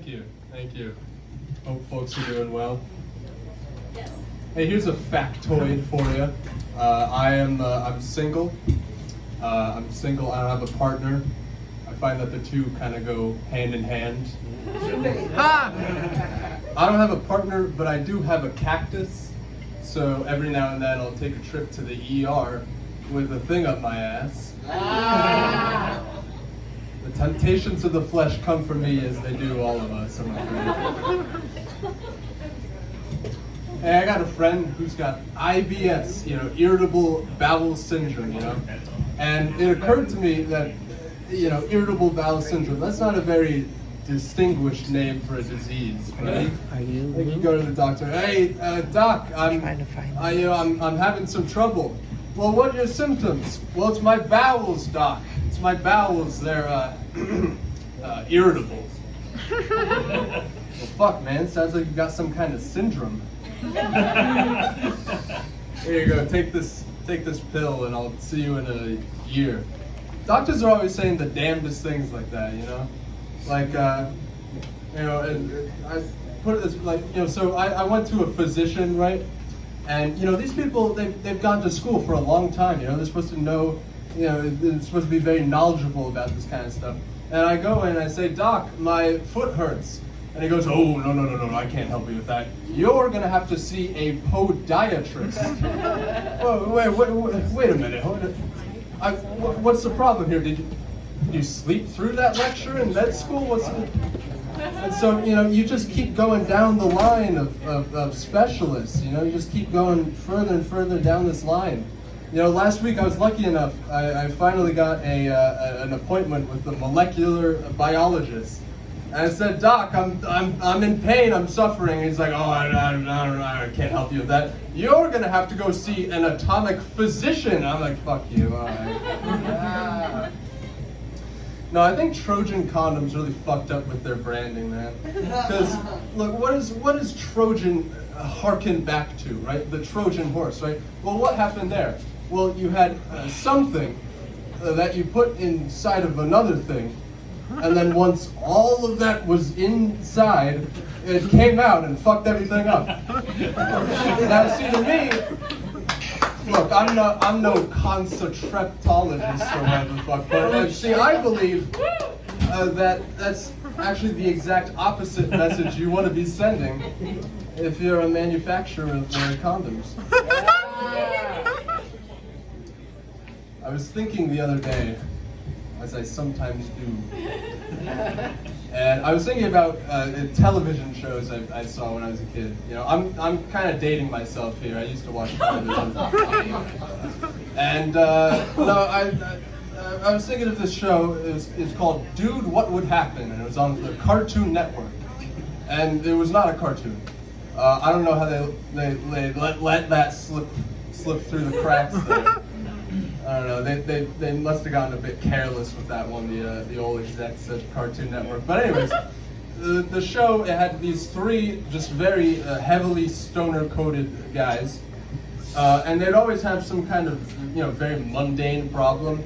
you. Thank you. Hope folks are doing well. Hey, here's a factoid for you. I'm single. I'm single. I don't have a partner. I find that the two kind of go hand in hand. I don't have a partner, but I do have a cactus. So every now and then I'll take a trip to the ER with a thing up my ass. The temptations of the flesh come for me as they do all of us, I'm afraid. Hey, I got a friend who's got IBS, irritable bowel syndrome, And it occurred to me that, irritable bowel syndrome, that's not a very distinguished name for a disease, right? You go to the doctor, hey, doc, I'm having some trouble. Well, what are your symptoms? Well, it's my bowels, doc. It's my bowels, they're irritable. Well, fuck, man, sounds like you got some kind of syndrome. Here you go, take this pill and I'll see you in a year. Doctors are always saying the damnedest things like that, Like, I put it this, so I went to a physician, right? And, these people, they've gone to school for a long time, they're supposed to know, they're supposed to be very knowledgeable about this kind of stuff. And I go in and I say, Doc, my foot hurts. And he goes, oh, no, I can't help you with that. You're going to have to see a podiatrist. Wait a minute. What's the problem here? Did you sleep through that lecture in med school? And so, you just keep going down the line of specialists, you just keep going further and further down this line. Last week I was lucky enough, I finally got an appointment with the molecular biologist. And I said, Doc, I'm in pain, I'm suffering. And he's like, oh, I can't help you with that. You're gonna have to go see an atomic physician. I'm like, fuck you, all right. No, I think Trojan condoms really fucked up with their branding, man. Because, look, what is Trojan harken back to, right? The Trojan horse, right? Well, what happened there? Well, you had something that you put inside of another thing, and then once all of that was inside, it came out and fucked everything up. Now, see, to me, look, I'm no concentreptologist or whatever the fuck, but see, I believe that that's actually the exact opposite message you want to be sending if you're a manufacturer of condoms. I was thinking the other day, as I sometimes do, and I was thinking about television shows I saw when I was a kid. I'm kind of dating myself here. I used to watch television. And I was thinking of this show. It's called Dude, What Would Happen? And it was on the Cartoon Network. And it was not a cartoon. I don't know how they let that slip through the cracks there. I don't know. They must have gotten a bit careless with that one, the old execs at Cartoon Network. But anyways, the show, it had these three just very heavily stoner-coated guys, and they'd always have some kind of very mundane problem.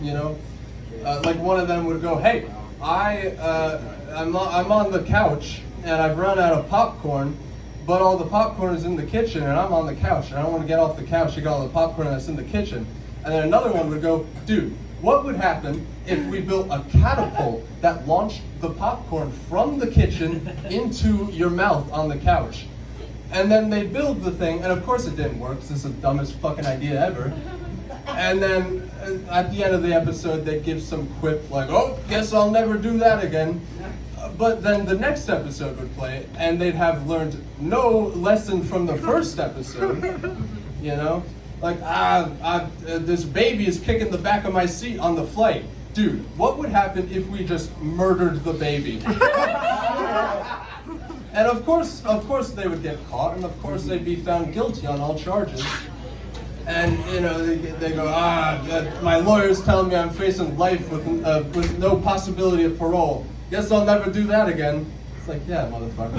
Like one of them would go, "Hey, I'm on the couch and I've run out of popcorn, but all the popcorn is in the kitchen and I'm on the couch and I don't want to get off the couch to get all the popcorn that's in the kitchen." And then another one would go, dude, what would happen if we built a catapult that launched the popcorn from the kitchen into your mouth on the couch? And then they build the thing, and of course it didn't work, 'cause it's the dumbest fucking idea ever. And then at the end of the episode, they'd give some quip like, oh, guess I'll never do that again. But then the next episode would play, and they'd have learned no lesson from the first episode, Like, this baby is kicking the back of my seat on the flight. Dude, what would happen if we just murdered the baby? And of course they would get caught, and of course they'd be found guilty on all charges. And, they go, my lawyer's telling me I'm facing life with no possibility of parole. Guess I'll never do that again. It's like, yeah, motherfucker.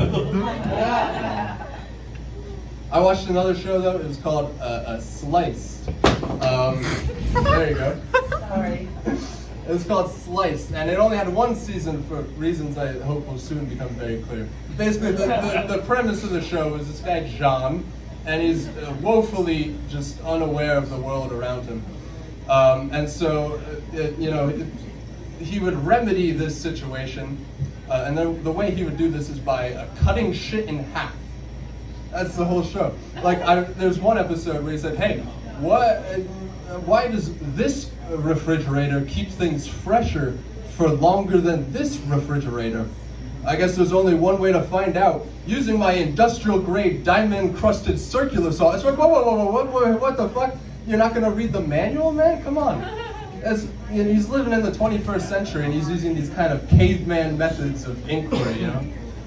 I watched another show though. It was called Sliced. There you go. Sorry. It was called Sliced, and it only had one season for reasons I hope will soon become very clear. Basically, the premise of the show is this guy, John, and he's woefully just unaware of the world around him. And so, he would remedy this situation, and then the way he would do this is by cutting shit in half. That's the whole show. Like, there's one episode where he said, "Hey, why does this refrigerator keep things fresher for longer than this refrigerator? I guess there's only one way to find out. Using my industrial-grade diamond-encrusted circular saw." It's like, whoa, what the fuck? You're not gonna read the manual, man? Come on. He's living in the 21st century, and he's using these kind of caveman methods of inquiry, you know?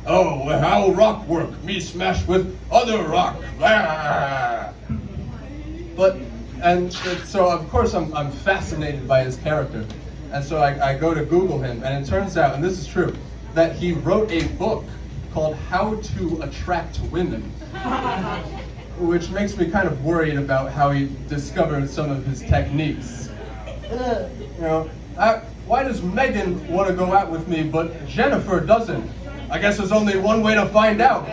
Oh, well, how rock work? Me smashed with other rock. Ah. So of course I'm fascinated by his character. And so I go to Google him, and it turns out, and this is true, that he wrote a book called How to Attract Women, which makes me kind of worried about how he discovered some of his techniques. Why does Megan want to go out with me, but Jennifer doesn't? I guess there's only one way to find out.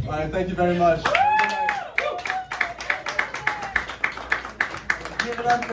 All right, thank you very much.